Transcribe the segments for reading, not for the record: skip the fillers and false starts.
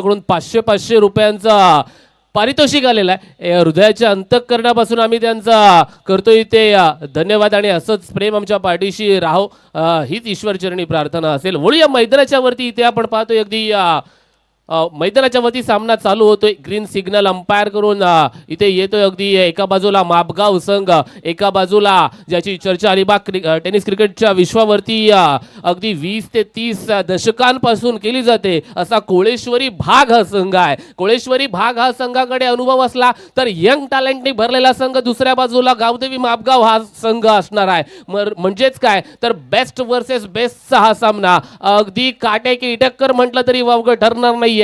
कडून 500 रुपयांचा पारितोषिक आलेला आहे। हृदयाच्या अंतःकरणापासून आम्ही त्यांचा करतोय ते धन्यवाद आणि असंच प्रेम आमच्या पाठीशी राहो हीच ईश्वरचरणी प्रार्थना असेल। वळूया मैदानाच्या वरती। इथे आपण पाहतोय अगदी मैदानाच्या वरती सामना चालू होतोय। ग्रीन सिग्नल अंपायर करून इथे येतोय अगदी एका बाजूला मापगाव संघ, एका बाजूला ज्याची चर्चा अलिबाग टेनिस क्रिकेटच्या विश्वावरती अगदी 20 ते 30 दशकांपासून केली जाते असा कोळेश्वरी भाग हा संघ आहे। कोळेश्वरी भाग हा संघाकडे अनुभव असला तर यंग टॅलेंटने भरलेला संघ दुसऱ्या बाजूला गावदेवी मापगाव हा संघ असणार आहे। म्हणजेच काय तर बेस्ट वर्सेस बेस्टचा हा सामना अगदी काटे की टक्कर म्हटलं तरी वावगं ठरणार नाही।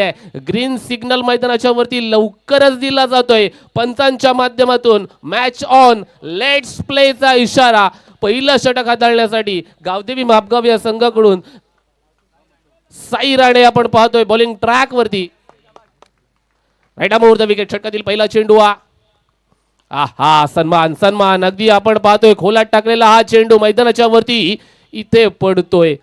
ग्रीन सिग्नल मैदानाच्या वरती लवकरच दिला जातोय पंचांच्या माध्यमातून मॅच ऑन लेट्स प्लेचा इशारा। पहिलं षटक हाताळण्यासाठी गावदेवी मापगाव या संघाकडून साई राणे आपण पाहतोय बॉलिंग ट्रॅक वरती। राईट मुहूर्त विकेट षटकातील पहिला चेंडू हा सन्मान सन्मान अगदी आपण पाहतोय खोलात टाकलेला हा चेंडू मैदानाच्या वरती इथे पडतोय।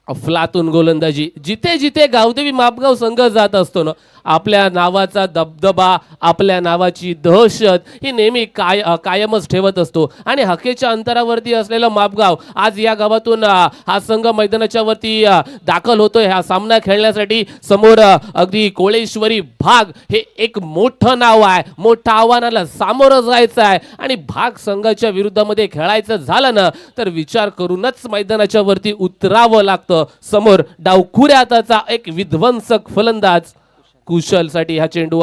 अफलातून गोलंदाजी जिथे जिथे गावदेवी मापगाव संघ जात असतो ना आपल्या नावाचा दबदबा आपल्या नावाची दहशत ही नेहमी कायमच ठेवत असतो आणि हकेच्या अंतरावरती असलेला मापगाव आज या गावातून हा संघ मैदानाच्या वरती दाखल होतोय हा सामना खेळण्यासाठी। समोर अगदी कोळेश्वरी भाग हे एक मोठं नाव आहे, मोठ्या आव्हानाला सामोरं जायचं आहे आणि भाग संघाच्या विरुद्धामध्ये खेळायचं झालं ना तर विचार करूनच मैदानाच्या वरती उतरावं लागतं। समोर डावखुऱ्या हाताचा एक विध्वंसक फलंदाज कुशल साठी हा चेंडू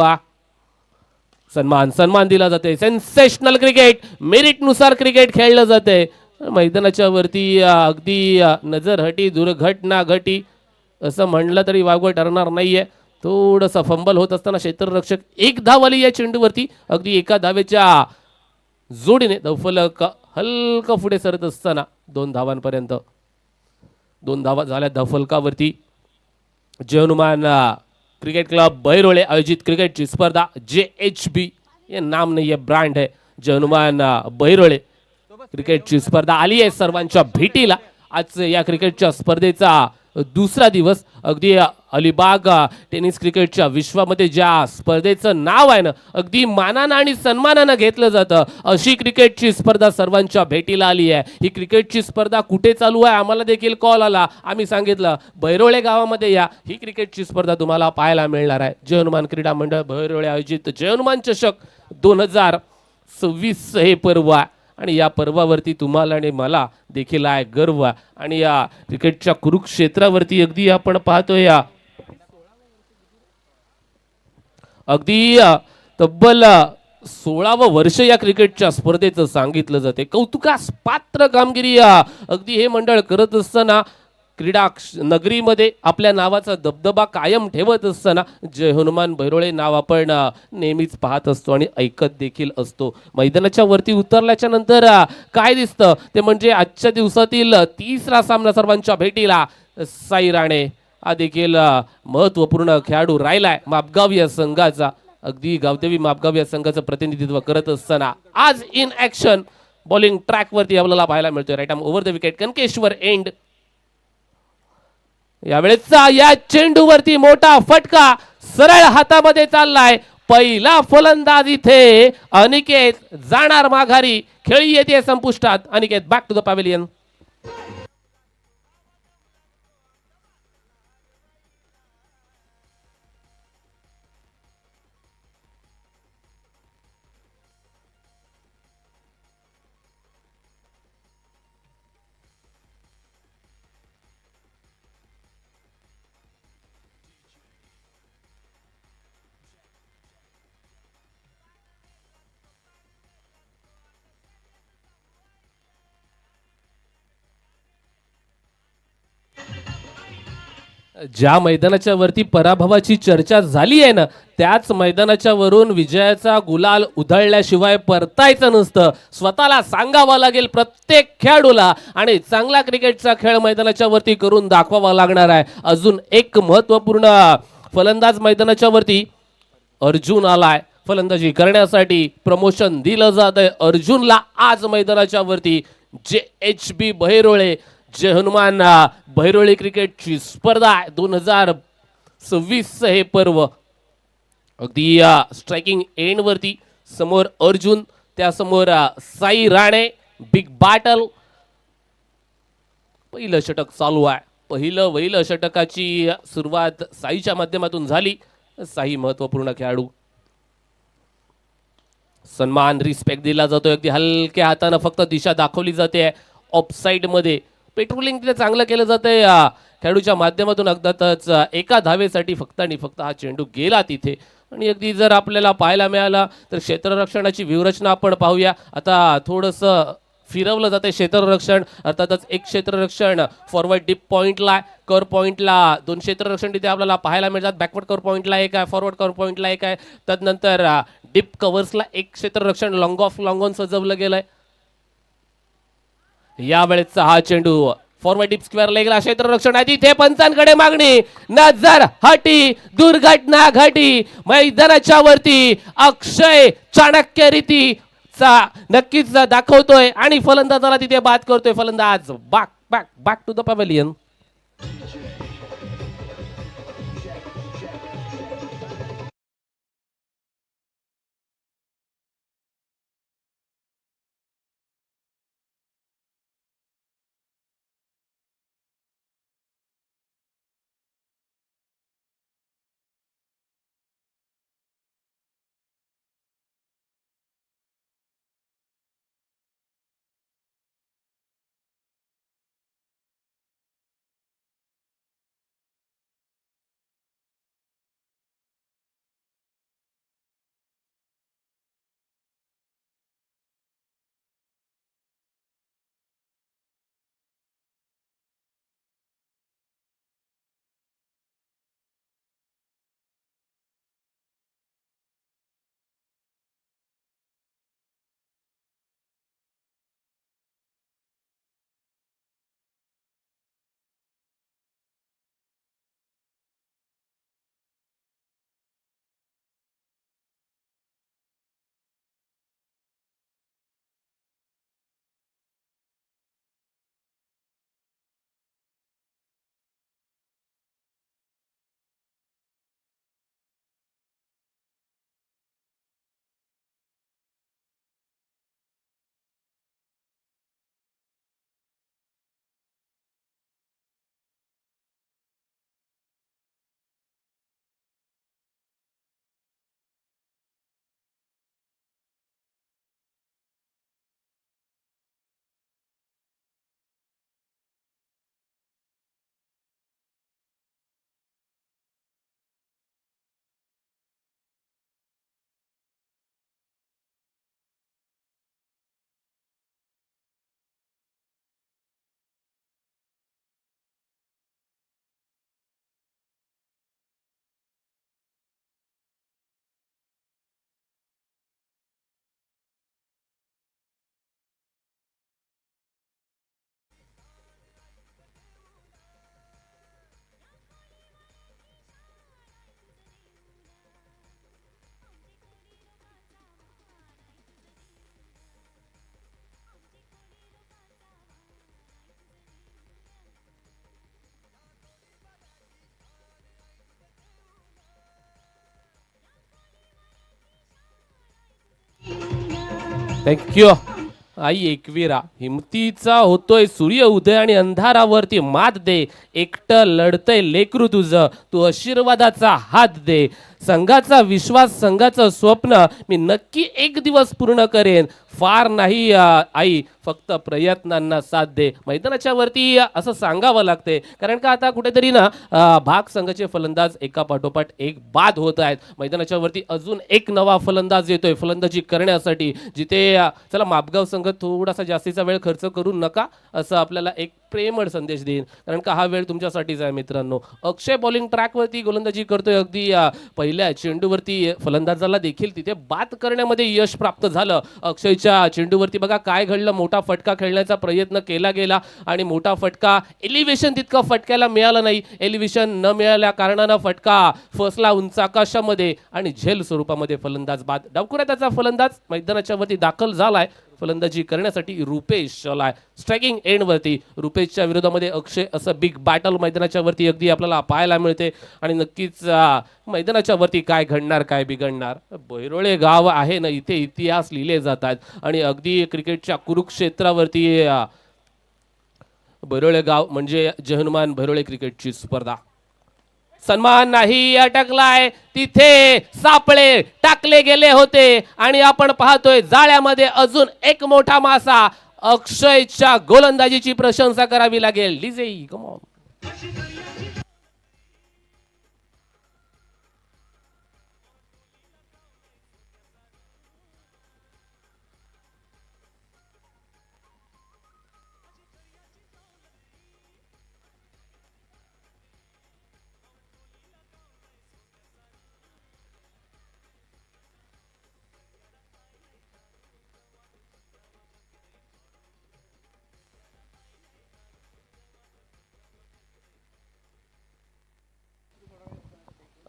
सन्मान सन्मान दिला जाते। सेन्सेशनल क्रिकेट मेरिट नुसार क्रिकेट खेळलं जाते मैदानाच्या वरती अगदी नजरहटी दुर्घटना घटी असं म्हणलं तरी वावगं ठरणार नाहीये। थोडंसं फंबल होत असताना क्षेत्ररक्षक एक धाव आली या चेंडूवरती अगदी एका धावेच्या जोडीने धावफलक हलका पुढे सरत असताना 2 धावांपर्यंत 2 धावा झाल्या धावफलकावरती। जय हनुमान क्रिकेट क्लब बहिरोळे आयोजित क्रिकेटची स्पर्धा JHB ये नाम नहीं है ब्रांड है जय हनुमान बहिरोळे क्रिकेटची स्पर्धा आली आहे सर्वांच्या भेटीला। आज या क्रिकेटच्या स्पर्धेचा दुसरा दिवस अगदी अलिबाग टेनिस क्रिकेटच्या विश्वामध्ये ज्या स्पर्धेचं नाव आहे ना अगदी मानानं आणि सन्मानानं घेतलं जातं अशी क्रिकेटची स्पर्धा सर्वांच्या भेटीला आली आहे। ही क्रिकेटची स्पर्धा कुठे चालू आहे आम्हाला देखील कॉल आला, आम्ही सांगितलं बहिरोळे गावामध्ये या ही क्रिकेटची स्पर्धा तुम्हाला पाहायला मिळणार आहे। जय हनुमान क्रीडा मंडळ बहिरोळे आयोजित जय हनुमान चषक 2026 हे पर्व आहे आणि या पर्वावरती तुम्हाला आणि मला देखील आहे गर्व आणि या क्रिकेटच्या कुरुक्षेत्रावरती अगदी आपण पाहतोय अगदी तब्बल 16वं वर्ष या क्रिकेटच्या स्पर्धेचं सांगितलं जाते। कौतुकास पात्र कामगिरी अगदी हे मंडळ करत असताना क्रीडा नगरीमध्ये आपल्या नावाचा दबदबा कायम ठेवत असताना जय हनुमान बहिरोळे नाव आपण नेहमीच पाहत असतो आणि ऐकत देखील असतो। मैदानाच्या वरती उतरल्याच्या नंतर काय दिसतं ते म्हणजे आजच्या दिवसातील तिसरा सामना सर्वांच्या भेटीला साई राणे हा देखील महत्त्वपूर्ण खेळाडू राहिलाय मापगाव या संघाचा। अगदी गावदेवी मापगाव या संघाचं प्रतिनिधित्व करत असताना आज इन ऍक्शन बॉलिंग ट्रॅक वरती आपल्याला पाहायला मिळतोय। Right arm over the wicket Kankeshwar end. यावेळेचा या चेंडूवरती मोठा फटका सरळ हातामध्ये चाललाय। पहिला फलंदाज इथे अनिकेत जाणार माघारी, खेळी येते संपुष्टात। Aniket back to the pavilion. ज्या मैदानाच्या वरती पराभवाची चर्चा झाली आहे ना त्याच मैदानाच्या वरून विजयाचा गुलाल उधळल्याशिवाय परतायचं नसतं। स्वतःला सांगावं लागेल प्रत्येक खेळाडूला आणि चांगला क्रिकेटचा खेळ मैदानाच्या वरती करून दाखवावा लागणार आहे। अजून एक महत्त्वपूर्ण फलंदाज मैदानाच्या वरती अर्जुन आलाय फलंदाजी करण्यासाठी, प्रमोशन दिलं जातंय अर्जुनला आज मैदानाच्या वरती। JHB बहिरोळे जय हनुमान बहिरोळे क्रिकेटची स्पर्धा 2026 26 हे पर्व अगदी स्ट्रायकिंग एंड वरती समोर अर्जुन त्यासमोर साई राणे बिग बॅटल पहिलं षटक चालू आहे पहिलं षटकाची सुरुवात साईच्या माध्यमातून झाली साई महत्वपूर्ण खेळाडू सन्मान रिस्पेक्ट दिला जातोय अगदी हलक्या हाताने फक्त दिशा दाखवली जाते ऑफसाइड मध्ये पेट्रोलिंग तिथे चांगलं केलं जातंय खेळाडूच्या माध्यमातून अगदातच एका धावेसाठी फक्त आणि फक्त हा चेंडू गेला तिथे आणि अगदी जर आपल्याला पाहायला मिळाला तर क्षेत्ररक्षणाची व्यूहरचना आपण पाहूया आता थोडंसं फिरवलं जाते क्षेत्ररक्षण अर्थातच एक क्षेत्ररक्षण फॉरवर्ड डीप पॉइंटला कर पॉइंटला दोन क्षेत्ररक्षण तिथे आपल्याला पाहायला मिळतात बॅकवर्ड कर पॉइंटला एक आहे फॉरवर्ड कर पॉइंटला एक आहे तदनंतर डीप कव्हर्सला एक क्षेत्ररक्षण लॉंग ऑफ लॉंग ऑन सजवलं गेलंय यावेळेचा हा चेंडू फॉरवर्ड डीप स्क्वेअर गेला क्षेत्ररक्षण आहे तिथे पंचांकडे मागणी नजर हटी दुर्घटना घटी मैदानाच्या वरती अक्षय चाणक्य रीती नक्कीच दाखवतोय आणि फलंदाजाला तिथे बाद करतोय फलंदाज back back back to the pavilion thank you आई एकवीरा हिमतीचा होतोय सूर्य उदय आणि अंधारावरती मात दे एकटं लढतय लेकरू तुझं तू आशीर्वादाचा हात दे संघाचा विश्वास संघाचं स्वप्न मी नक्की एक दिवस पूर्ण करेन फार नाही आई फक्त प्रयत्नांना साथ दे मैदानाच्या वरती असं सांगावं लागते कारण का आता कुठेतरी ना भाग संघाचे फलंदाज एका पाठोपाठ एक बाद होत आहेत मैदानाच्या वरती अजून एक नवा फलंदाज येतोय फलंदाजी करण्यासाठी जिथे चला मापगाव संघ थोडासा जास्तीचा वेळ खर्च करू नका असं आपल्याला एक प्रेमळ संदेश देईन कारण का हा वेळ तुमच्यासाठीच आहे मित्रांनो अक्षय बॉलिंग ट्रॅकवरती गोलंदाजी करतोय अगदी पहिल्या चेंडूवरती फलंदाजाला देखील तिथे बाद करण्यामध्ये यश प्राप्त झालं अक्षयच्या चेंडूवरती बघा काय घडलं मोठा फटका खेळण्याचा प्रयत्न केला गेला आणि मोठा फटका एलिव्हेशन तितका फटक्याला मिळालं नाही एलिव्हेशन न मिळाल्या कारणानं फटका फसला उंच आकाशामध्ये आणि झेल स्वरूपामध्ये फलंदाज बाद डावखुऱ्या त्याचा फलंदाज मैदानाच्या वरती दाखल झालाय फलंदाजी करण्यासाठी रुपेश आलाय स्ट्रायकिंग एंड वरती. रुपेशच्या विरोधामध्ये अक्षय असं बिग बॅटल मैदानाच्या वरती अगदी आपल्याला पाहायला मिळते. आणि नक्कीच मैदानाच्या वरती काय घडणार काय बिघडणार. बैरोळे गाव आहे ना, इथे इतिहास लिहिले जातात आणि अगदी क्रिकेटच्या कुरुक्षेत्रावरती बैरोळे गाव म्हणजे जय हनुमान बैरोळे क्रिकेटची स्पर्धा. सन्मान नाही अटकलाय तिथे, सापळे टाकले गेले होते आणि आपण पाहतोय जाळ्यामध्ये अजून एक मोठा मासा. अक्षयच्या गोलंदाजीची प्रशंसा करावी लागेल. DJ come on.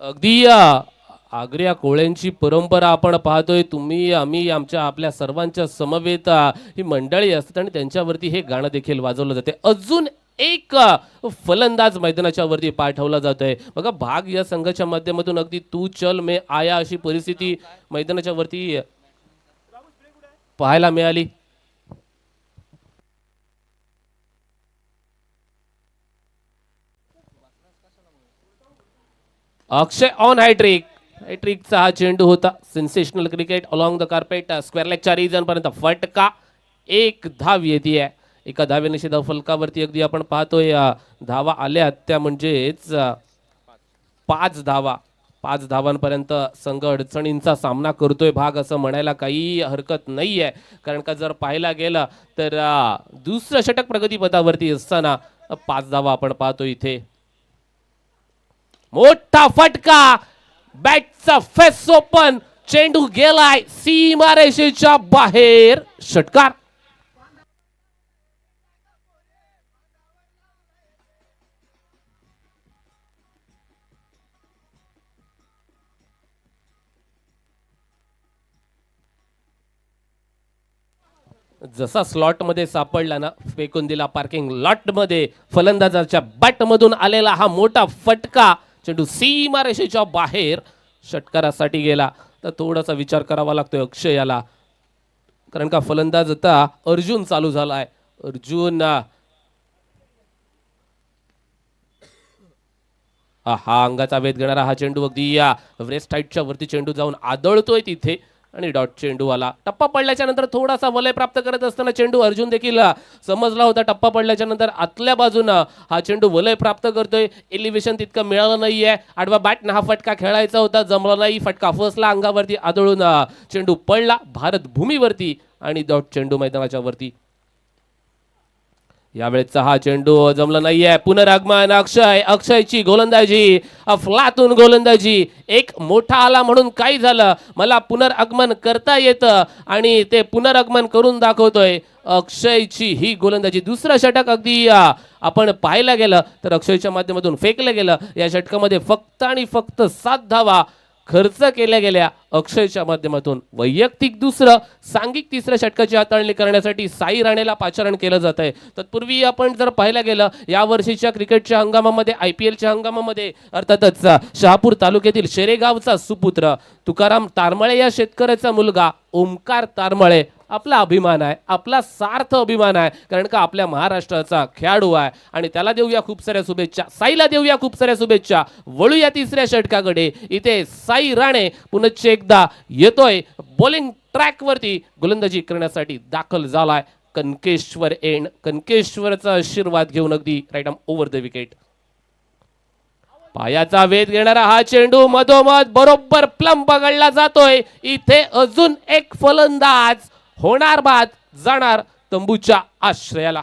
अगदी आग्र्या कोळ्यांची परंपरा आपण पाहतोय. तुम्ही आम्ही आपल्या सर्वांच्या समवेत ही मंडळी असतात आणि त्यांच्यावरती हे गाणं देखील वाजवलं जाते. अजून एक फलंदाज मैदानाच्या वरती पाठवला जातोय बघा. भाग या संघाच्या माध्यमातून अगदी तू चल मे आया अशी परिस्थिती मैदानाच्या वरती पाहायला मिळाली. अक्षय ऑन हॅट्रिक. हॅट्रिकचा हा चेंडू होता. Sensational cricket along the carpet. Square लेगच्या रिजन पर्यंत फटका. एक धाव येते. एका धावेने शिधा फलकावरती अगदी आपण पाहतोय धावा आल्या त्या म्हणजेच 5 धावा. 5 धावांपर्यंत संघ अडचणींचा सामना करतोय भाग असं म्हणायला काही हरकत नाहीये. कारण का जर पाहायला गेलं तर दुसरं षटक प्रगतीपथावरती असताना 5 धावा आपण पाहतो इथे. मोठा फटका. बॅटचा फेस ओपन. चेंडू गेलाय सीमारेषेच्या बाहेर. षटकार. जसा स्लॉट मध्ये सापडला ना, फेकून दिला पार्किंग लॉट मध्ये. फलंदाजाच्या बॅट मधून आलेला हा मोठा फटका. चेंडू सीमारेषेच्या बाहेर षटकारासाठी गेला. तर थोडासा विचार करावा लागतोय अक्षय याला. कारण का फलंदाज आता अर्जुन चालू झालाय. अर्जुन हा अंगाचा वेध घेणारा हा चेंडू अगदी या व्रेस्ट हाईटच्या वरती चेंडू जाऊन आदळतोय तिथे आणि डॉट चेंडू आला. टप्पा पडल्याच्या नंतर थोडासा वलय प्राप्त करत असताना चेंडू अर्जुन देखील समजला होता. टप्पा पडल्याच्या नंतर आतल्या बाजूनं हा चेंडू वलय प्राप्त करतोय. एलिव्हेशन तितकं मिळालं नाहीये. आडवा बॅटनं हा फटका खेळायचा होता, जमला नाही. फटका फसला अंगावरती आदळून चेंडू पडला भारत भूमीवरती आणि डॉट चेंडू मैदानाच्या वरती. यावेळेचा हा चेंडू जमला नाहीये. पुनरागमन अक्षयची गोलंदाजी अफलातून गोलंदाजी. एक मोठा आला म्हणून काय झालं, मला पुनरागमन करता येतं आणि ते पुनरागमन करून दाखवतोय अक्षयची ही गोलंदाजी. दुसरं षटक अगदी आपण पाहायला गेलं तर अक्षयच्या माध्यमातून फेकलं गेलं. या षटकामध्ये फक्त आणि फक्त 7 धावा खर्च केल्या गेल्या अक्षयच्या माध्यमातून. वैयक्तिक दुसरं, सांघिक तिसऱ्या षटकाची हाताळणी करण्यासाठी साई राणेला पाचारण केलं जात आहे. तत्पूर्वी आपण जर पाहायला गेलं या वर्षीच्या क्रिकेटच्या हंगामामध्ये IPLच्या हंगामामध्ये अर्थातच शहापूर तालुक्यातील शेरेगावचा सुपुत्र तुकाराम तारमळे या शेतकऱ्याचा मुलगा ओमकार तारमळे आपला अभिमान आहे, आपला सार्थ अभिमान आहे. कारण का आपल्या महाराष्ट्राचा खेळाडू आहे आणि त्याला देऊया खूप साऱ्या शुभेच्छा. साईला देऊया खूप साऱ्या शुभेच्छा. वळूया तिसऱ्या षटकाकडे. इथे साई राणे पुनश्च एकदा येतोय बॉलिंग ट्रॅक वरती गोलंदाजी करण्यासाठी दाखल झालाय. कनकेश्वर एंड. कनकेश्वरचा आशीर्वाद घेऊन अगदी right arm over the wicket. पायाचा वेध घेणारा हा चेंडू मधोमध बरोबर प्लम पकडला जातोय. इथे अजून एक फलंदाज होणार बाद, जाणार तंबूच्या आश्रयाला.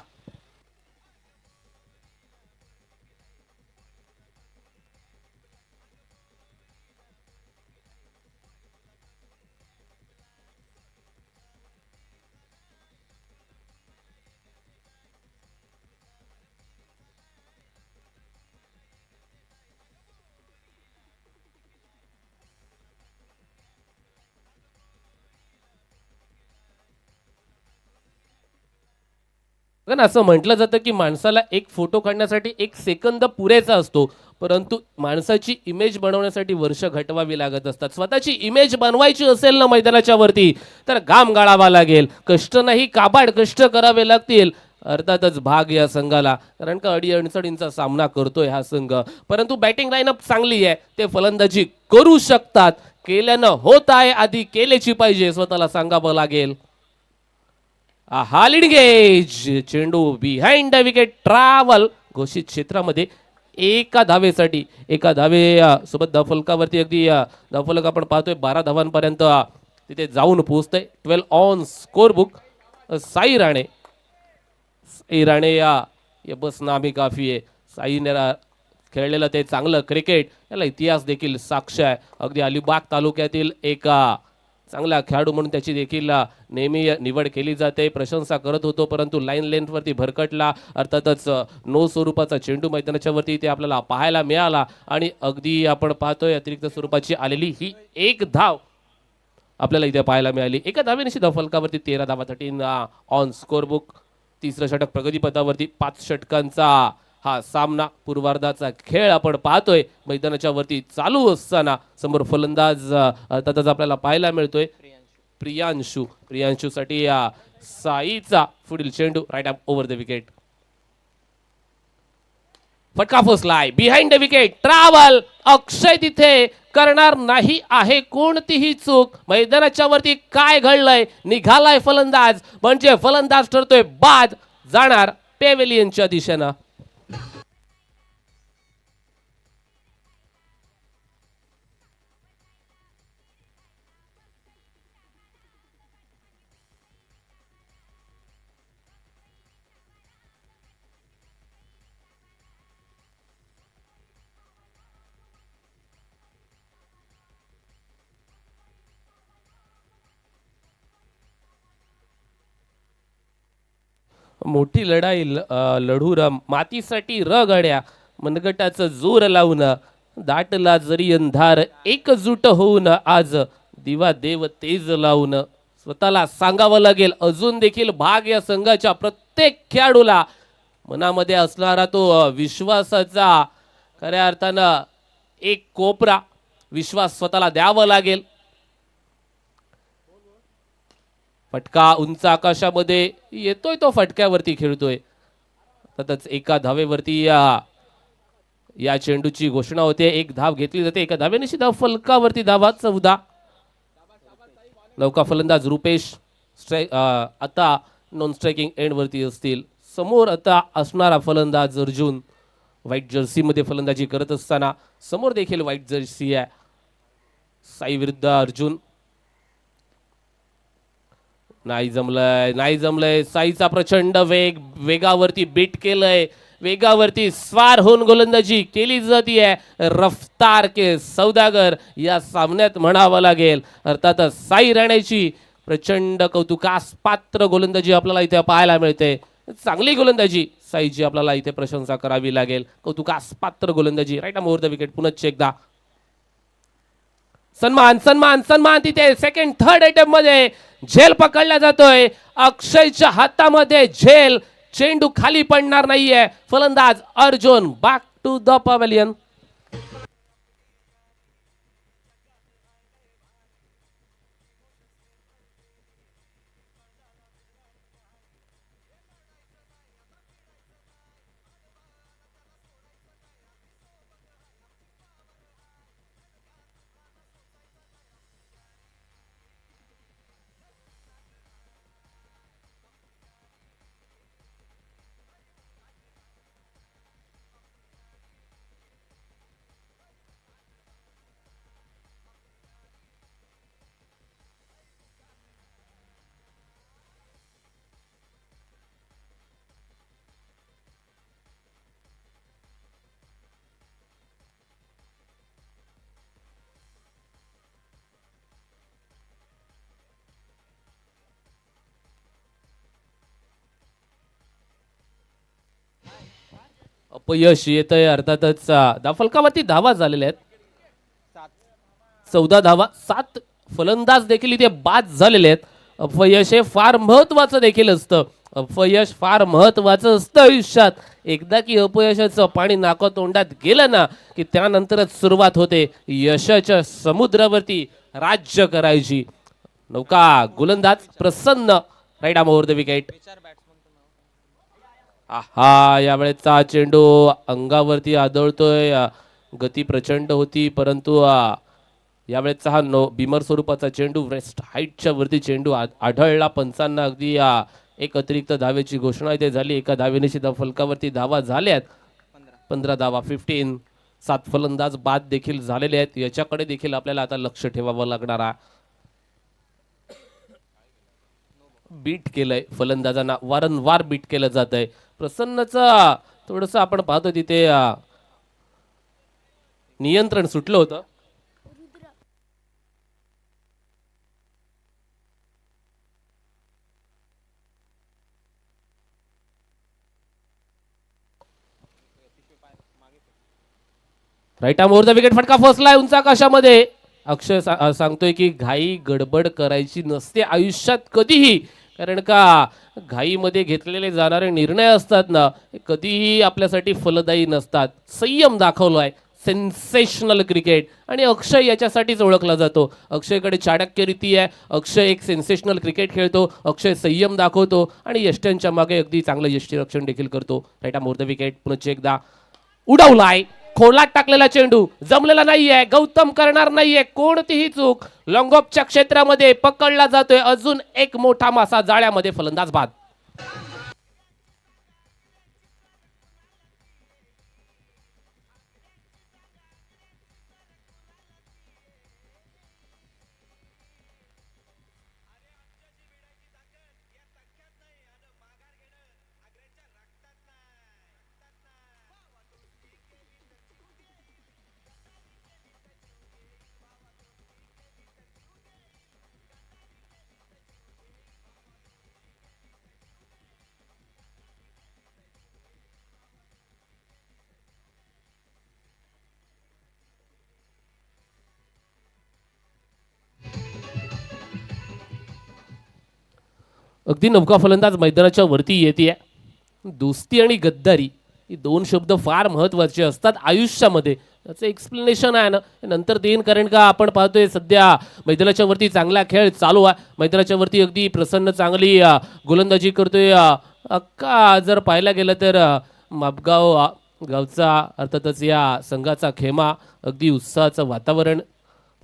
कारण असं म्हटलं जातं की माणसाला एक फोटो काढण्यासाठी 1 सेकंद पुरेसा असतो, परंतु माणसाची इमेज बनवण्यासाठी वर्ष घटवावी लागत असतात. स्वतःची इमेज बनवायची असेल ना मैदानाच्या वरती, तर घाम गाळावा लागेल, कष्ट नाही काबाड कष्ट करावे लागतील. अर्थातच भाग या संघाला, कारण का अडीअडचणींचा सामना करतोय हा संघ. परंतु बॅटिंग लाईनअप चांगली आहे, ते फलंदाजी करू शकतात. केल्यानं होत आहे, आधी केल्याची पाहिजे स्वतःला सांगावं लागेल. हालिडगेज चेंडू बिहाइंड द विकेट, ट्रॅव्हल घोषित क्षेत्रामध्ये एका धावेसाठी, एका धावे सोबत धावफलकावरती अगदी धावफलक आपण पाहतोय 12 धावांपर्यंत तिथे जाऊन पोहोचतंय. 12 on score book. Sai Rane, Sai Rane या बस नामी काफी आहे. साईने खेळलेलं ते चांगलं क्रिकेट, याला इतिहास देखील साक्ष आहे. अगदी अलिबाग तालुक्यातील एका चांगला खेळाडू म्हणून त्याची देखील नेहमी निवड केली जाते. प्रशंसा करत होतो, परंतु लाईन लेंथवरती भरकटला. अर्थातच नो स्वरूपाचा चेंडू मैदानाच्या वरती ते आपल्याला पाहायला मिळाला आणि अगदी आपण पाहतोय अतिरिक्त स्वरूपाची आलेली ही एक धाव आपल्याला इथे पाहायला मिळाली. एका धावेनिशी धावफलकावरती 13 धावा, 13 ऑन स्कोर बुक. तिसरं षटक प्रगतीपथावरती. 5 षटकांचा हा सामना, पूर्वार्धाचा खेळ आपण पाहतोय मैदानाच्या वरती चालू असताना. समोर फलंदाज अर्थातच आपल्याला पाहायला मिळतोय प्रियांशू. प्रियांशूसाठी साईचा पुढील चेंडू right up over the wicket. फटका फोसलाय behind the wicket, travel. Akshay तिथे करणार नाही आहे कोणतीही चूक. मैदानाच्या वरती काय घडलंय, निघालाय फलंदाज, म्हणजे फलंदाज ठरतोय बाद, जाणार पेवेलियनच्या दिशेनं. मोठी लढाई लढू र मातीसाठी र गड्या, मनगटाचं जोर लावून दाटला जरी अंधार, एकजूट होऊन आज दिवा देव तेज लावून. स्वतःला सांगावं लागेल अजून देखील भाग या संघाच्या प्रत्येक खेळाडूला मनामध्ये असणारा तो विश्वासाचा खऱ्या अर्थानं एक कोपरा, विश्वास स्वतःला द्यावं लागेल. फटका उंच आकाशामध्ये येतोय, तो फटक्यावरती खेळतोय. तसंच एका धावेवरती या चेंडूची घोषणा होते. एक धाव घेतली जाते, एका धावेनिशी धाव फलकावरती धावा 14. नौका फलंदाज रुपेश आता नॉन स्ट्रायकिंग एंड वरती असतील. समोर आता असणारा फलंदाज अर्जुन व्हाईट जर्सी मध्ये फलंदाजी करत असताना. समोर देखील व्हाईट जर्सी आहे. साई विरुद्ध अर्जुन. नाही जमलंय, नाही जमलंय. साईचा प्रचंड वेगावरती बीट केलंय, वेगावरती स्वार होऊन गोलंदाजी केली जातीये. रफ्तार के सौदागर या सामन्यात म्हणावं लागेल. अर्थातच साई राणेची प्रचंड कौतुकास पात्र गोलंदाजी आपल्याला इथे पाहायला मिळते. चांगली गोलंदाजी साईची आपल्याला इथे प्रशंसा करावी लागेल. कौतुकास पात्र गोलंदाजी. Right on over the wicket. पुनश्च एकदा सन्मान सन्मान सन्मान. तिथे सेकंड थर्ड अटेम्प्ट मध्ये झेल पकडला जातोय. अक्षयच्या हातामध्ये झेल, चेंडू खाली पडणार नाहीये. फलंदाज Arjun back to the pavilion. अपयश येत आहे. अर्थातच धावफलकावरती धावा झालेल्या आहेत 14 धावा. 7 फलंदाज देखील इथे बाद झालेले आहेत. अपयश हे फार महत्वाचं देखील असतं. अपयश फार महत्वाचं असतं आयुष्यात. एकदा की अपयशाचं पाणी नाकातोंडात गेलं ना की त्यानंतरच सुरुवात होते यशाच्या समुद्रावरती राज्य करायची. नौका गोलंदाज Prasanna right arm over the wicket. हा यावेळेचा चेंडू अंगावरती आदळतोय. गती प्रचंड होती परंतु यावेळेचा हा बिमर स्वरूपाचा चेंडू वेस्ट हाईटच्या वरती चेंडू आढळला. पंचांना अगदी एक अतिरिक्त धावेची घोषणा इथे झाली. एका धावेनिशी फलकावरती धावा झाल्यात 15 धावा 15. 7 फलंदाज बाद देखील झालेले आहेत. याच्याकडे देखील आपल्याला आता लक्ष ठेवावं लागणार आहे. बीट केलंय फलंदाजांना वारंवार बीट केलं जात आहे. प्रसन्नचा थोडस आपण पाहतो तिथे नियंत्रण सुटलं होतं. Right arm over the wicket. फटका फसलाय उंच आकाशामध्ये. अक्षय सांगतोय की घाई गडबड करायची नसते आयुष्यात कधीही. कारण का घाईमध्ये घेतलेले जाणारे निर्णय असतात ना कधीही आपल्यासाठी फलदायी नसतात. संयम दाखवलाय. सेन्सेशनल क्रिकेट आणि अक्षय याच्यासाठीच ओळखला जातो. अक्षयकडे चाणक्य रीती आहे. अक्षय एक सेन्सेशनल क्रिकेट खेळतो. अक्षय संयम दाखवतो आणि यष्ट्यांच्या मागे अगदी चांगलं यष्टीरक्षण देखील करतो. Right arm over the wicket. पुन्हा एकदा उडवलाय. खोलात टाकलेला चेंडू जमलेला नाहीये. गौतम करणार नाहीये कोणतीही चूक. लॉंग ऑफच्या क्षेत्रामध्ये पकडला जातोय. अजून एक मोठा मासा जाळ्यामध्ये. फलंदाज बाद. अगदी नौका फलंदाज मैदानाच्या वरती येते. दोस्ती आणि गद्दारी हे दोन शब्द फार महत्वाचे असतात आयुष्यामध्ये. त्याचं एक्सप्लेनेशन आहे ना नंतर देईन. कारण का आपण पाहतोय सध्या मैदानाच्या वरती चांगला खेळ चालू आहे. मैदानाच्या वरती अगदी प्रसन्न चांगली गोलंदाजी करतोय. अक्का जर पाहायला गेलं तर मापगाव गावचा अर्थातच या संघाचा खेमा अगदी उत्साहाचं वातावरण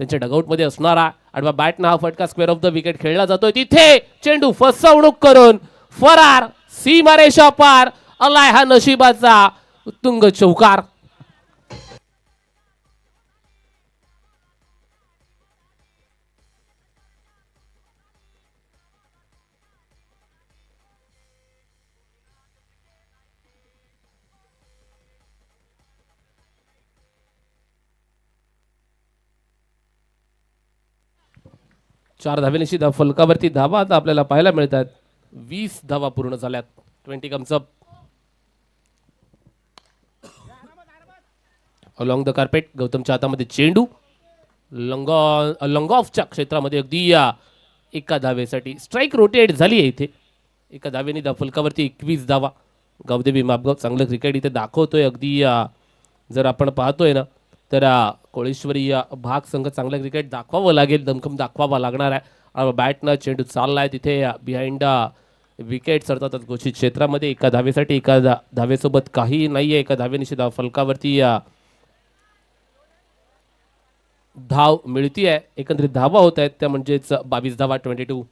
त्यांच्या डगआउटमध्ये असणारा. आडवा बॅटना हा फटका स्क्वेअर ऑफ द विकेट खेळला जातोय. तिथे चेंडू फसवणूक करून फरार. सीमारेषा पार. आलाय हा नशिबाचा उत्तुंग चौकार. चार धावेनिशी फलकावरती धावा आता आपल्याला पाहायला मिळतात. 20 धावा पूर्ण झाल्यात. 20 comes up. Along the carpet. गौतमच्या हातामध्ये चेंडू. लॉंग ऑफच्या क्षेत्रामध्ये अगदी एका धावेसाठी स्ट्राईक रोटेट झाली आहे इथे. एका धावेने फलकावरती 21 धावा. गावदेवी मापगाव चांगलं क्रिकेट इथे दाखवतोय. अगदी जर आपण पाहतोय ना तर कोळेश्वरी भाग संघ चांगलं क्रिकेट दाखवावं लागेल. दमखम दाखवावा लागणार आहे. बॅटनं चेंडू चाललाय तिथे बिहाइंड विकेट अर्थातच घोषित क्षेत्रामध्ये. एका धावेसाठी एका धावेसोबत काही नाहीये. एका धावेनिशी फलकावरती धाव मिळतीये. एकंदरीत धावा होत आहेत त्या म्हणजेच 22 धावा. 22.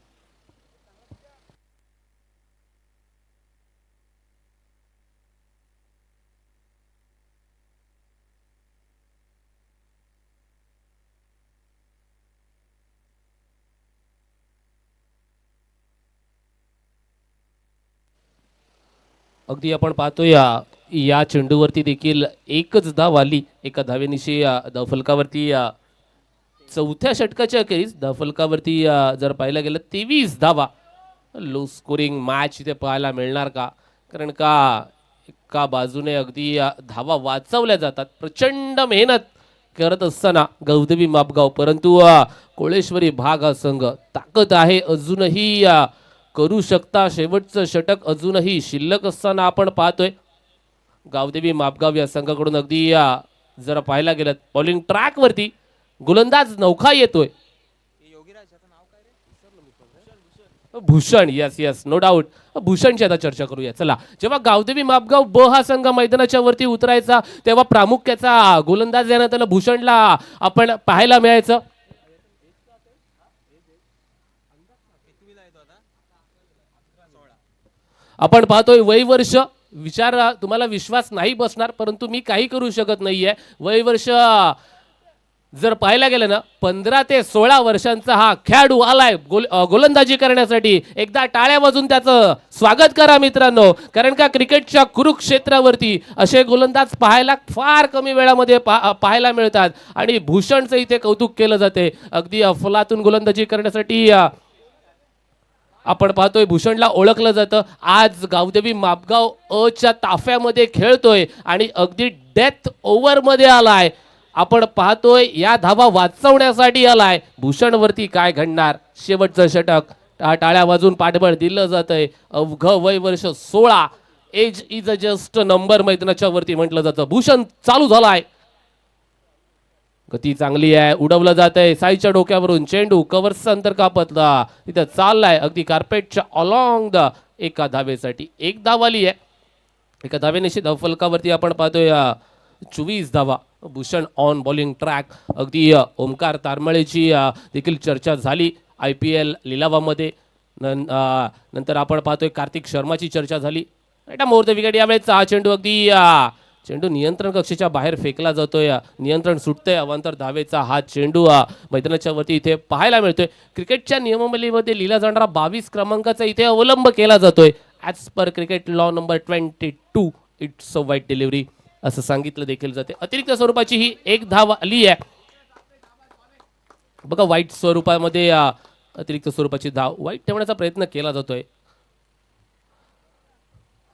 अगदी आपण पाहतोय या चेंडूवरती देखील एकच धाव आली. एका धावेनिशी फलकावरती चौथ्या षटकाच्या अखेरीस फलकावरती जर पाहायला गेलं 23 धावा. लो स्कोरिंग मॅच इथे पाहायला मिळणार का? कारण का एका बाजूने अगदी धावा वाचवल्या जातात. प्रचंड मेहनत करत असताना गौदेवी मापगाव परंतु कोळेश्वरी भाग हा संघ ताकद आहे अजूनही करू शकता. शेवटचं षटक अजूनही शिल्लक असताना आपण पाहतोय गावदेवी मापगाव या संघाकडून अगदी जरा पाहायला गेलं बॉलिंग ट्रॅक वरती गोलंदाज नौखा येतोय. Bhushan, yes yes, no doubt. भूषणची आता चर्चा करूया. चला, जेव्हा गावदेवी मापगाव ब हा संघ मैदानाच्या वरती उतरायचा तेव्हा प्रामुख्याचा गोलंदाज यानं त्याला भूषणला आपण पाहायला मिळायचं. आपण पाहतोय वय वर्ष विचार तुम्हाला विश्वास नाही बसणार, परंतु मी काही करू शकत नाहीये. वय वर्ष जर पाहायला गेलं ना 15 ते 16 वर्षांचा हा खेळाडू आलाय गोलंदाजी करण्यासाठी. एकदा टाळ्या वाजून त्याचं स्वागत करा मित्रांनो, कारण का क्रिकेटच्या कुरुक्षेत्रावरती असे गोलंदाज पाहायला फार कमी वेळामध्ये पाहायला मिळतात आणि भूषणचं इथे कौतुक केलं जाते. अगदी अफलातून गोलंदाजी करण्यासाठी आपण पाहतोय भूषणला ओळखलं जातं. आज गावदेवी मापगाव अ च्या ताफ्यामध्ये खेळतोय आणि अगदी डेथ ओव्हरमध्ये आलाय. आपण पाहतोय या धावा वाचवण्यासाठी आलाय. भूषणवरती काय घडणार? शेवटचं षटक टाळ्या वाजून पाठबळ दिलं जातंय. अवघ वय वर्ष 16, age is a just number मैदानाच्या वरती म्हटलं जातं. भूषण चालू झालाय. गती चांगली आहे, उडवलं जात आहे साईच्या डोक्यावरून चेंडू कव्हरचं अंतर कापतला तिथं चाललाय अगदी कार्पेटच्या अलॉंग द एका धावेसाठी. एक धाव आली आहे. एका धावेनिशी धावफलकावरती आपण पाहतोय 24 धावा. Bhushan on bowling track. अगदी ओमकार तारमळेची देखील चर्चा झाली IPL लिलावामध्ये. नंतर आपण पाहतोय कार्तिक शर्माची चर्चा झाली. मोर द विकेट. यावेळेचा हा चेंडू अगदी चेंडू नियंत्रण कक्षेच्या बाहेर फेकला जातोय. नियंत्रण सुटतंय. अवांतर धावेचा हा चेंडू मैदानाच्या वरती इथे पाहायला मिळतोय. क्रिकेटच्या नियमावलीमध्ये लिहिला जाणारा 22 क्रमांकाचा इथे अवलंब केला जातोय. As per cricket law number 22 it's a वाईट डिलिव्हरी असं सांगितलं देखील जाते. अतिरिक्त स्वरूपाची ही एक धाव आली आहे बघा. वाईट स्वरूपामध्ये अतिरिक्त स्वरूपाची धाव वाईट ठेवण्याचा प्रयत्न केला जातोय.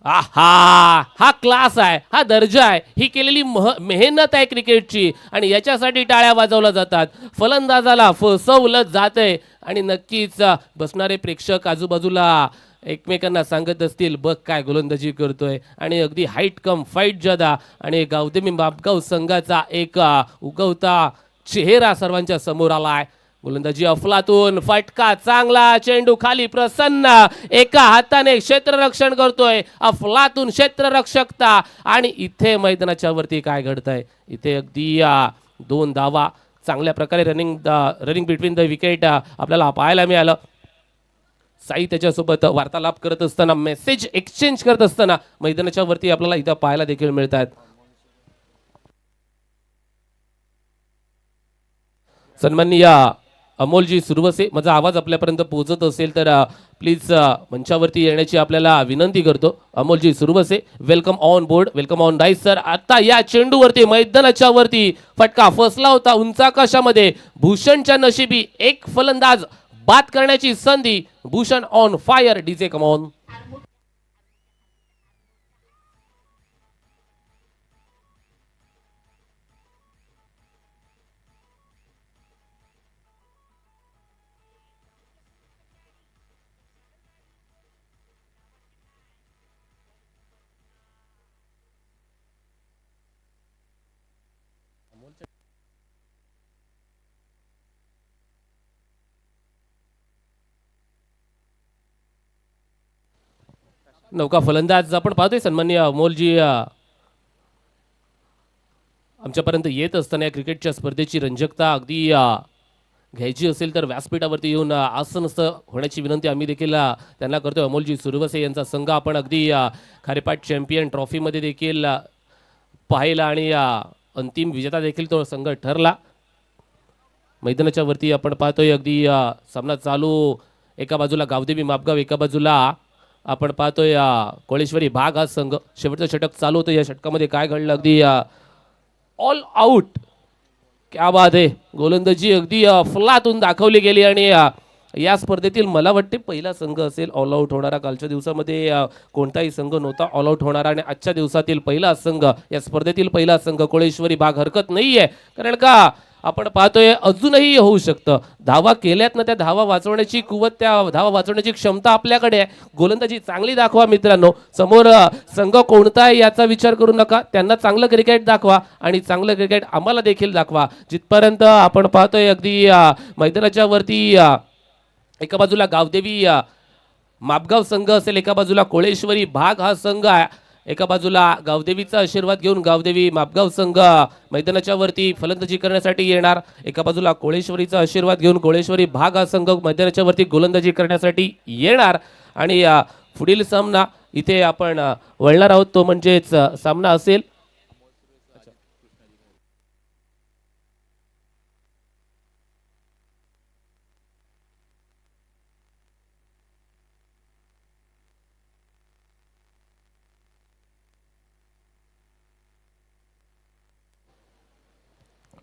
हा क्लास आहे, हा दर्जा आहे, ही केलेली मेहनत आहे क्रिकेटची आणि याच्यासाठी टाळ्या वाजवल्या जातात. फलंदाजाला फसवलं जातंय आणि नक्कीच बसणारे प्रेक्षक आजूबाजूला एकमेकांना सांगत असतील बघ काय गोलंदाजी करतोय. आणि अगदी हाईट कम फाईट जादा आणि गावदेवी मापगाव संघाचा एक उगवता चेहरा सर्वांच्या समोर आलाय. गोलंदाजी अफलातून, फटका चांगला, चेंडू खाली प्रसन्न, एका हाताने क्षेत्ररक्षण करतोय अफलातून क्षेत्ररक्षकता. आणि इथे मैदानाच्या वरती काय घडतंय? इथे अगदी 2 धावा चांगल्या प्रकारे रनिंग बिटवीन द विकेट आपल्याला पाहायला मिळालं. साई त्याच्यासोबत वार्तालाप करत असताना, मेसेज एक्सचेंज करत असताना मैदानाच्या वरती आपल्याला इथं पाहायला देखील मिळतात. सन्माननीय अमोलजी सुरवसे, माझा आवाज आपल्यापर्यंत पोहोचत असेल तर प्लीज मंचावरती येण्याची आपल्याला विनंती करतो. Amolji Suravase, welcome on board, welcome on dais sir. आता या चेंडूवरती मैदानाच्या वरती फटका फसला होता उंच आकाशामध्ये. भूषणच्या नशिबी एक फलंदाज बाद करण्याची संधी. Bhushan on fire. DJ come on. नौका फलंदाज आपण पाहतोय सन्माननीय अमोलजी आमच्यापर्यंत येत असताना या क्रिकेटच्या स्पर्धेची रंजकता अगदी घ्यायची असेल तर व्यासपीठावरती येऊन आसनस्थ होण्याची विनंती आम्ही देखील त्यांना करतोय. अमोलजी सुरवसे यांचा संघ आपण अगदी खारेपाट चॅम्पियन ट्रॉफीमध्ये देखील पाहिला आणि अंतिम विजेता देखील तो संघ ठरला. मैदानाच्या वरती आपण पाहतोय अगदी सामना चालू. एका बाजूला गावदेवी मापगाव, एका बाजूला आपण पाहतोय कोळेश्वरी भाग हा संघ. शेवटचं षटक चालू होतं. या षटकामध्ये काय घडलं? अगदी ऑल आउट. क्या बात आहे. गोलंदाजी अगदी फलातून दाखवली गेली आणि या स्पर्धेतील मला वाटते पहिला संघ असेल ऑल आउट होणारा. कालच्या दिवसामध्ये कोणताही संघ नव्हता ऑल आउट होणारा आणि आजच्या दिवसातील पहिला संघ, या स्पर्धेतील पहिला संघ कोळेश्वरी भाग. हरकत नाहीये कारण का आपण पाहतोय अजूनही होऊ शकतं. धावा केल्यात ना, त्या धावा वाचवण्याची कुवत, त्या धावा वाचवण्याची क्षमता आपल्याकडे आहे. गोलंदाजी चांगली दाखवा मित्रांनो. समोर संघ कोणता आहे याचा विचार करू नका. त्यांना चांगलं क्रिकेट दाखवा आणि चांगलं क्रिकेट आम्हाला देखील दाखवा. जिथपर्यंत आपण पाहतोय अगदी मैदानाच्या वरती एका बाजूला गावदेवी मापगाव संघ असेल, एका बाजूला कोळेश्वरी भाग हा संघ आहे. एका बाजूला गावदेवीचा आशीर्वाद घेऊन गावदेवी मापगाव संघ मैदानाच्या वरती फलंदाजी करण्यासाठी येणार. एका बाजूला कोळेश्वरीचा आशीर्वाद घेऊन कोळेश्वरी भाग हा संघ मैदानाच्या वरती गोलंदाजी करण्यासाठी येणार. आणि पुढील सामना इथे आपण वळणार आहोत, तो म्हणजेच सामना असेल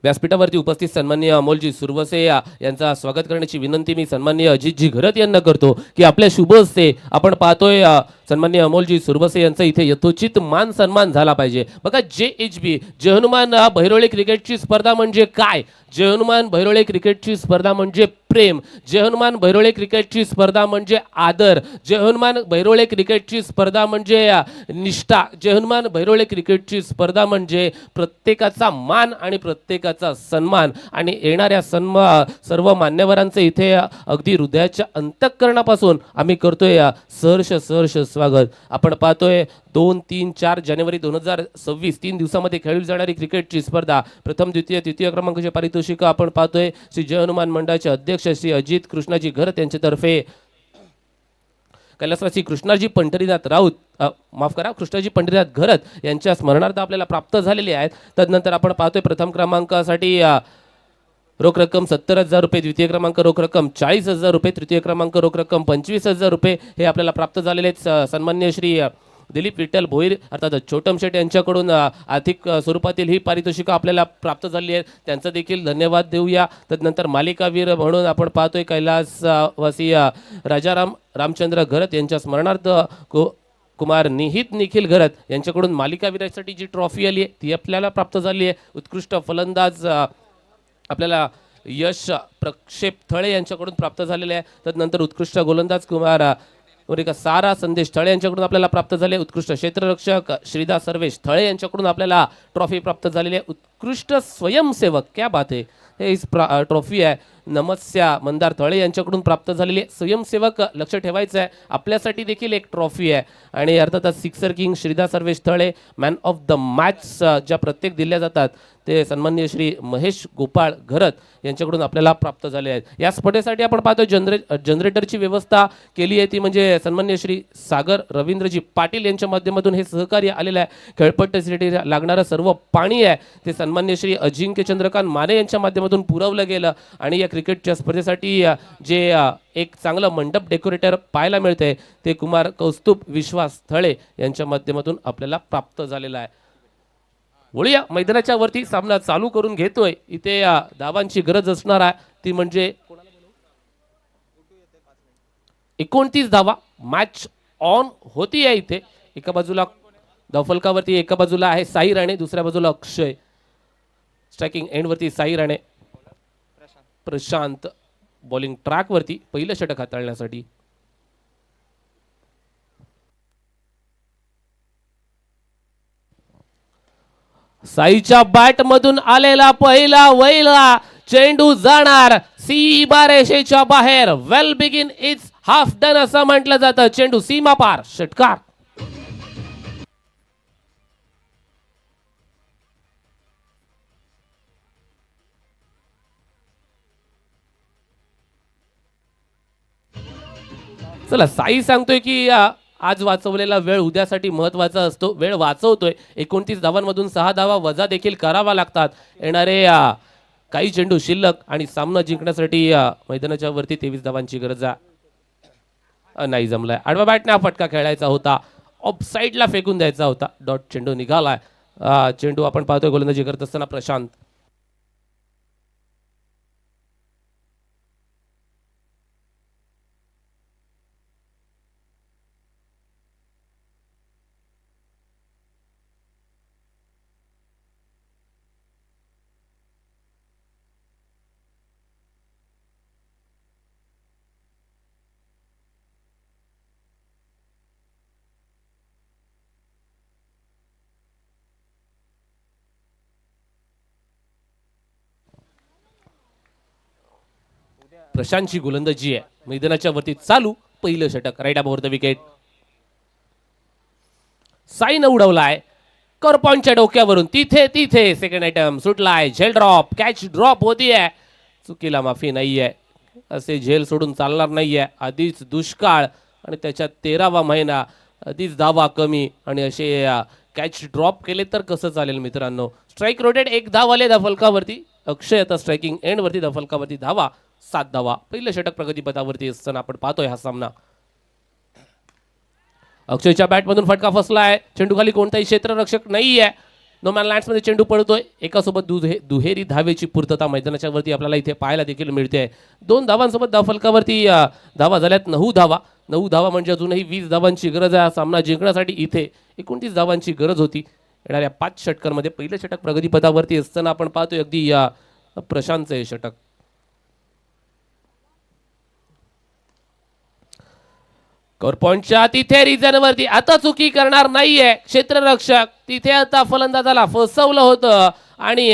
व्यासपीठावरती उपस्थित सन्माननीय अमोलजी सुरवसे यांचा स्वागत करण्याची विनंती मी सन्माननीय अजितजी घरत यांना करतो की आपल्या शुभ हस्ते आपण पाहतोय सन्माननीय अमोलजी सुरवसे यांचा इथे यथोचित मान सन्मान झाला पाहिजे. बघा, JHB जय हनुमान बहिरोळे क्रिकेटची स्पर्धा म्हणजे काय? जय हनुमान बहिरोळे क्रिकेटची स्पर्धा म्हणजे प्रेम. जय हनुमान बहिरोळे क्रिकेटची स्पर्धा म्हणजे आदर. जय हनुमान बहिरोळे क्रिकेटची स्पर्धा म्हणजे निष्ठा. जय हनुमान बहिरोळे क्रिकेटची स्पर्धा म्हणजे प्रत्येकाचा मान आणि प्रत्येकाचा सन्मान. आणि येणाऱ्या सर्व मान्यवरांचे इथे अगदी हृदयाच्या अंतःकरणापासून आम्ही करतोय सहर्ष सहर्ष स्वागत. आपण पाहतोय 2, 3, 4 जानेवारी 2026 3 दिवसामध्ये खेळली जाणारी क्रिकेटची स्पर्धा. प्रथम द्वितीय तृतीय क्रमांकाचे पारितोषिक आपण पाहतोय श्री जय हनुमान मंडळाचे अध्यक्ष श्री अजित कृष्णाजी घरत यांच्यातर्फे कैलासवासी कृष्णाजी पंढरीनाथ राऊत माफ करा कृष्णाजी पंढरीनाथ घरत यांच्या स्मरणार्थ आपल्याला प्राप्त झालेले आहेत. तदनंतर आपण पाहतोय प्रथम क्रमांकासाठी रोख रक्कम 70,000 रुपये, द्वितीय क्रमांक रोख रक्कम 40,000 रुपये, तृतीय क्रमांक रोख रक्कम 25,000 रुपये हे आपल्याला प्राप्त झालेले आहेत. सन्माननीय श्री दिलीप विठ्ठल भोईर अर्थात छोटम शेट यांच्याकडून आर्थिक स्वरूपातील ही पारितोषिकं आपल्याला प्राप्त झाली आहेत. त्यांचा देखील धन्यवाद देऊया. तदनंतर मालिकावीर म्हणून आपण पाहतोय कैलासवासी राजाराम रामचंद्र घरत यांच्या स्मरणार्थ कुमार निहित निखिल घरत यांच्याकडून मालिकावीरासाठी जी ट्रॉफी आली आहे ती आपल्याला प्राप्त झाली आहे. उत्कृष्ट फलंदाज आपल्याला यश प्रक्षेप थळे यांच्याकडून प्राप्त झालेले आहे. तदनंतर उत्कृष्ट गोलंदाज कुमार सारा संदेश थळे यांच्याकडून आपल्याला प्राप्त झाले. उत्कृष्ट क्षेत्ररक्षक श्रीदा सर्वेश थळे यांच्याकडून आपल्याला ट्रॉफी प्राप्त झालेली आहे. उत्कृष्ट स्वयंसेवक, क्या बात आहे, हे ट्रॉफी आहे नमस्या मंदार थळे यांच्याकडून प्राप्त झालेली आहे. स्वयंसेवक लक्ष ठेवायचं आहे, आपल्यासाठी देखील एक ट्रॉफी आहे. आणि अर्थातच sixer king Shrida Sarvesh Thale man of the match ज्या प्रत्येक दिल्या जातात ते सन्माननीय श्री महेश गोपाळ घरत यांच्याकडून आपल्याला प्राप्त झाले आहेत. या स्पर्धेसाठी आपण पाहतो जनरेटरची व्यवस्था केली आहे, ती म्हणजे सन्माननीय श्री सागर रवींद्रजी पाटील यांच्या माध्यमातून हे सहकार्य आलेलं आहे. खेळपट्टीसाठी लागणारं सर्व पाणी आहे ते सन्माननीय श्री अजिंक्य चंद्रकांत माने यांच्या माध्यमातून पुरवलं गेलं. आणि या क्रिकेटच्या स्पर्धेसाठी जे एक चांगलं मंडप डेकोरेटर पाहायला मिळते ते कुमार कौस्तुभ विश्वास थळे यांच्या माध्यमातून आपल्याला प्राप्त झालेलं आहे. वळूया मैदानाच्या वरती, सामना चालू करून घेतोय. इथे धावांची गरज असणार आहे, ती म्हणजे 29 धावा. मॅच ऑन होती आहे इथे. एका बाजूला धावफलकावरती एका बाजूला आहे साई राणे, दुसऱ्या बाजूला अक्षय. स्ट्रायकिंग एंडवरती साई राणे, प्रशांत बॉलिंग ट्रॅकवरती पहिलं षटक हाताळण्यासाठी. साईच्या बॅट मधून आलेला पहिला वैला चेंडू जाणार सीमारेषेच्या बाहेर. वेल बिगिन इट्स हाफ डन असं म्हटलं जातं. चेंडू सीमा पार, षटकार. चला, साई सांगतोय की आज वाचवलेला वेळ उद्यासाठी महत्वाचा असतो. वेळ वाचवतोय. 29 धावांमधून 6 धावा वजा देखील करावा लागतात. येणारे काही चेंडू शिल्लक आणि सामना जिंकण्यासाठी मैदानाच्या वरती 23 धावांची गरज नाही जमलाय. आडवा बॅटने हा फटका खेळायचा होता, ऑफ साईडला फेकून द्यायचा होता. डॉट चेंडू निघालाय. चेंडू आपण पाहतोय गोलंदाजी करत असताना प्रशांत. प्रशांतची गोलंदाजी आहे मैदानाच्या वरती चालू. पहिलं षटक राईट अबोव्ह द विकेट. साईनं उडवलाय करपॉनच्या डोक्यावरून. तिथे तिथे सेकंड आयटम सुटलाय. झेल ड्रॉप कॅच ड्रॉप होतीये. चुकीला माफी नाहीये. असे झेल सोडून चालणार नाहीये. आधीच दुष्काळ आणि त्याच्यात 13वा महिना, आधीच धावा कमी आणि असे कॅच ड्रॉप केले तर कसं चालेल मित्रांनो. स्ट्राईक रोटेट 1 धाव आले फलकावरती. अक्षय आता स्ट्रायकिंग एंड वरती फलकावरती धावा 7 धावा. पहिलं षटक प्रगतीपथावरती असताना आपण पाहतोय हा सामना. अक्षयच्या बॅटमधून फटका फसलाय. चेंडू खाली कोणताही क्षेत्ररक्षक नाहीये. नो मॅन लँड्स मध्ये चेंडू पडतोय. एकासोबत दुहेरी धावेची पूर्तता मैदानाच्या वरती आपल्याला इथे पाहायला देखील मिळते. 2 धावांसोबत फलकावरती धावा झाल्यात 9 धावा. 9 धावा म्हणजे अजूनही 20 धावांची गरज आहे सामना जिंकण्यासाठी. इथे 29 धावांची गरज होती. येणाऱ्या 5 षटकांमध्ये पहिलं षटक प्रगतीपथावरती असताना आपण पाहतोय अगदी प्रशांतचे षटक. पॉइंटच्या तिथे रिजन वरती आता चुकी करणार नाहीये क्षेत्ररक्षक. तिथे आता फलंदाजाला फसवलं होतं आणि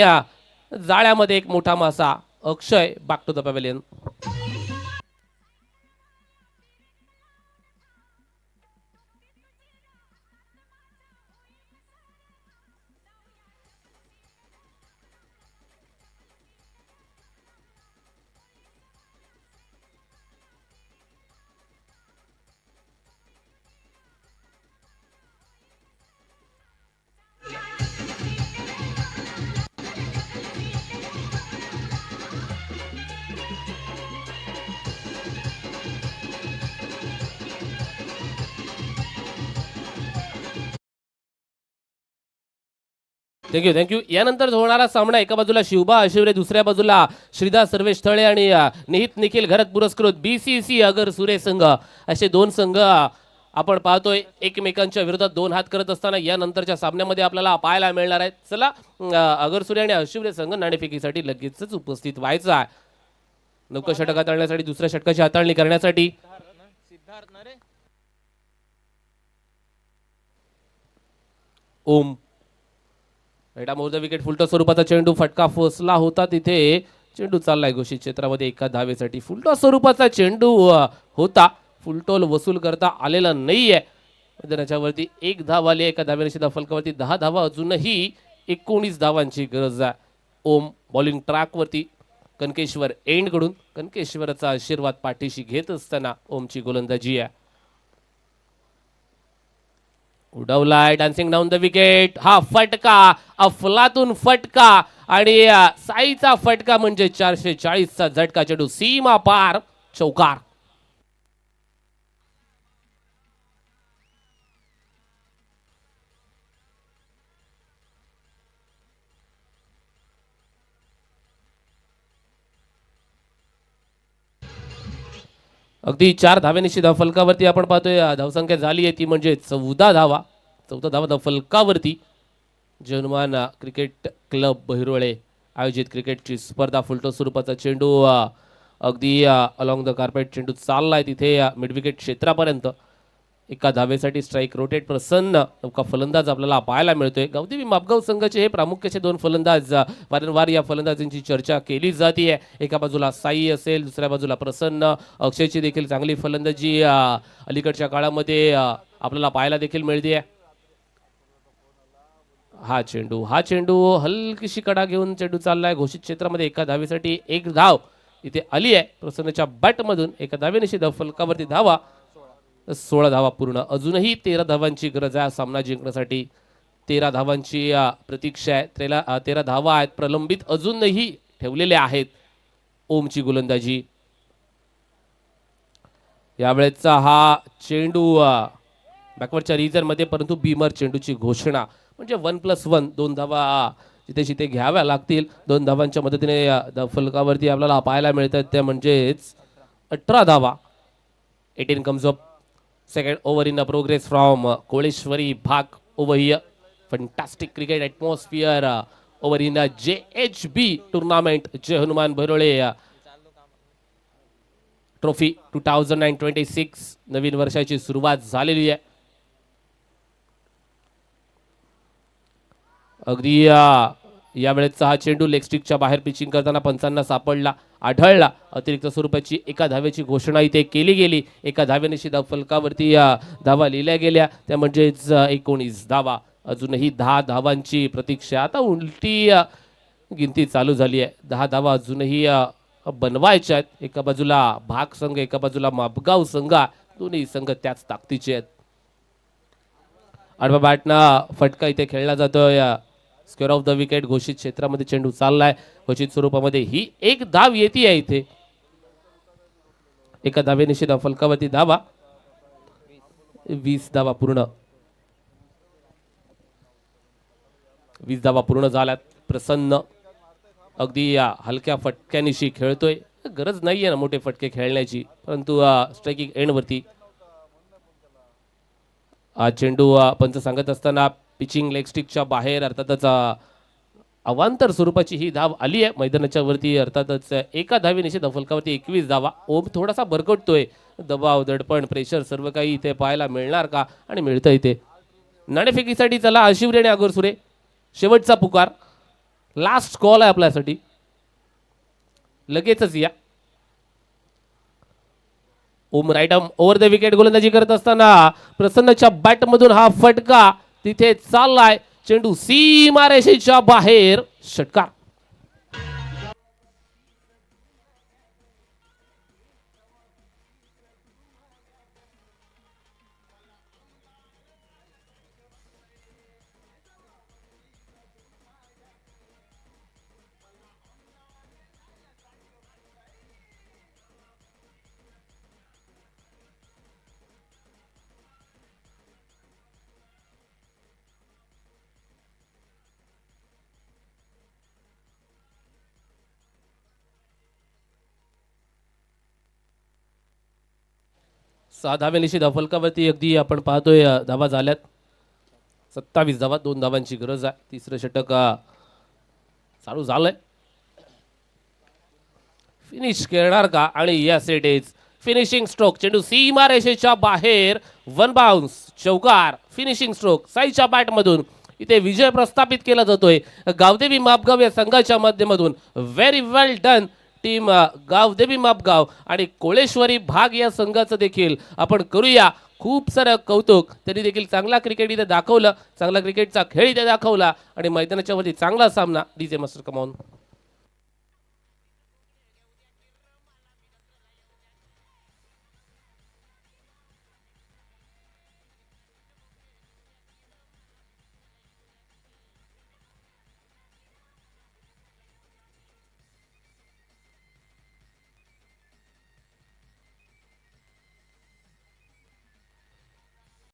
जाळ्यामध्ये एक मोठा मासा. Akshay back to the pavilion. Thank you. यानंतर होणारा सामना एका बाजूला शिवबा आशिवरे, दुसऱ्या बाजूला श्रीदा सर्वेश थळे आणि निहित निखिल घरत पुरस्कृत BCC अगर सुरे संघ. असे 2 संघ आपण पाहतोय एकमेकांच्या विरोधात 2 हात करत असताना यानंतरच्या सामन्यामध्ये आपल्याला पाहायला मिळणार आहेत. चला अगर सुरे आणि आशिवरे संघ नाणेफेकीसाठी लगेचच उपस्थित व्हायचा आहे. 9 षटक हाताळण्यासाठी दुसऱ्या षटकाची हाताळणी करण्यासाठी Om right more the wicket. Full toss स्वरूपाचा चेंडू फटका फसला होता. तिथे चेंडू चाललाय घोषित क्षेत्रामध्ये एका धावेसाठी. फुलटॉस स्वरूपाचा चेंडू होता. फुलटॉल वसूल करता आलेला नाहीये. मैदानाच्या वरती 1 धाव आली. एका धावेनिशी फलकावरती 10 धावा. अजूनही 19 धावांची गरज आहे. ओम बॉलिंग ट्रॅक वरती कनकेश्वर एंड कडून. कनकेश्वरचा आशीर्वाद पाठीशी घेत असताना ओमची गोलंदाजी आहे. उडवलाय डान्सिंग डाऊन द विकेट. हा फटका अफलातून फटका आणि साईचा फटका म्हणजे 440चा झटका. चेंडू सीमा पार चौकार. अगदी 4 धावेनिशी फलकावरती आपण पाहतोय धावसंख्या झाली आहे ती म्हणजे 14 धावा. 14 धावा फलकावरती. जनुमान क्रिकेट क्लब बहिरोळे आयोजित क्रिकेटची स्पर्धा. फुलटॉस स्वरूपाचा चेंडू अगदी अलॉंग द कार्पेट चेंडू चाललाय तिथे मिड विकेट क्षेत्रापर्यंत. एका धावेसाठी स्ट्राईक रोटेट प्रसन्न नौका फलंदाज आपल्याला पाहायला मिळतोय. गावदेवी मापगाव संघाचे हे प्रामुख्याचे 2 फलंदाज. वारंवार या फलंदाजांची चर्चा केली जाते. एका बाजूला साई असेल, दुसऱ्या बाजूला प्रसन्न. अक्षयची देखील चांगली फलंदाजी अलीकडच्या काळामध्ये आपल्याला पाहायला देखील मिळते. हा चेंडू हलकीशी कडा घेऊन चेंडू चाललाय घोषित क्षेत्रामध्ये. एका धावेसाठी 1 धाव इथे आली आहे. प्रसन्नच्या बॅटमधून एका धावेनिशी फलकावरती धावा 16 धावा पूर्ण. अजूनही 13 धावांची गरज आहे सामना जिंकण्यासाठी. 13 धावांची प्रतीक्षा आहे. 13 धावा आहेत प्रलंबित अजूनही ठेवलेल्या आहेत. ओमची गोलंदाजी. यावेळेचा हा चेंडू बॅकवर्डच्या रिजन मध्ये, परंतु बीमर चेंडूची घोषणा म्हणजे 1+1 2 धावा जिथे जिथे घ्याव्या लागतील. 2 धावांच्या मदतीने फलकावरती आपल्याला पाहायला मिळतात त्या म्हणजेच 18 धावा. 18 comes up. Second over in a progress from Koleshwari Bhag over here. Fantastic cricket atmosphere over in a JHB tournament. Jai Hanuman Bhairole Trophy 2026. नवीन वर्षाची सुरुवात झालेली आहे. अगदी यावेळेचा हा चेंडू लेग स्टिकच्या बाहेर पिचिंग करताना पंचांना सापडला आढळला. अतिरिक्त स्वरूपाची एका धावेची घोषणा इथे केली गेली. एका धावेने धाव फलकावरती धावा लिहिल्या गेल्या, त्या म्हणजेच 19 धावा. अजूनही 10 धावांची प्रतीक्षा. आता उलटी गिनती चालू झाली आहे. 10 धावा अजूनही बनवायच्या आहेत. एका बाजूला भाग संघ, एका बाजूला मापगाव संघ, दोन्ही संघ त्याच ताकदीचे आहेत. आडवा बॅटना फटका इथे खेळला जातोय. स्क्वेअर ऑफ द विकेट घोषित क्षेत्रामध्ये चेंडू चाललाय. घोषित स्वरूपामध्ये ही एक धाव येते आहे इथे. एका धावे निश्चित फलकावरती धावा. 20 धावा पूर्ण. 20 धावा पूर्ण झाल्यात. प्रसन्न अगदी हलक्या फटक्यानिशी खेळतोय. गरज नाहीये ना मोठे फटके खेळण्याची, परंतु स्ट्रायकिंग एंड वरती चेंडू पंच सांगत असताना पिचिंग लेग स्टिकच्या बाहेर अर्थातच अवांतर स्वरूपाची ही धाव आली आहे मैदानाच्या वरती. अर्थातच एका धावेनिशी फलकावरती 21 धावा. ओम थोडासा भरकटतोय. दबाव, दडपण, प्रेशर सर्व काही इथे पाहायला मिळणार का? आणि मिळतं इथे. नाणेफेकीसाठी चला आशिवरे आणि आगरसुरे. शेवटचा पुकार, लास्ट कॉल आहे आपल्यासाठी. लगेचच या. ओम राईटम ओव्हर द विकेट गोलंदाजी करत असताना प्रसन्नच्या बॅटमधून हा फटका तिथे चाललाय. चेंडू सीमारेषेच्या बाहेर. षटकार. सहा धावेनिशी फलकावरती अगदी आपण पाहतोय धावा झाल्यात. 27 धावा. 2 धावांची गरज आहे. तिसरं षटक चालू झालंय. फिनिश करणार का? आणि yes it is finishing stroke. चेंडू सीमारेषेच्या बाहेर. 1 बाउन्स. चौकार. फिनिशिंग स्ट्रोक साईच्या बॅटमधून इथे विजय प्रस्थापित केला जातोय गावदेवी मापगाव या संघाच्या माध्यमातून. व्हेरी वेल डन टीम गावदेवी मापगाव. आणि कोळेश्वरी भाग या संघाचं देखील आपण करूया खूप सारं कौतुक. त्यांनी देखील चांगला क्रिकेट इथे दाखवलं. चांगला क्रिकेटचा खेळ इथे दाखवला आणि मैदानाच्या वरती चांगला सामना. डीजे मास्टर कमावून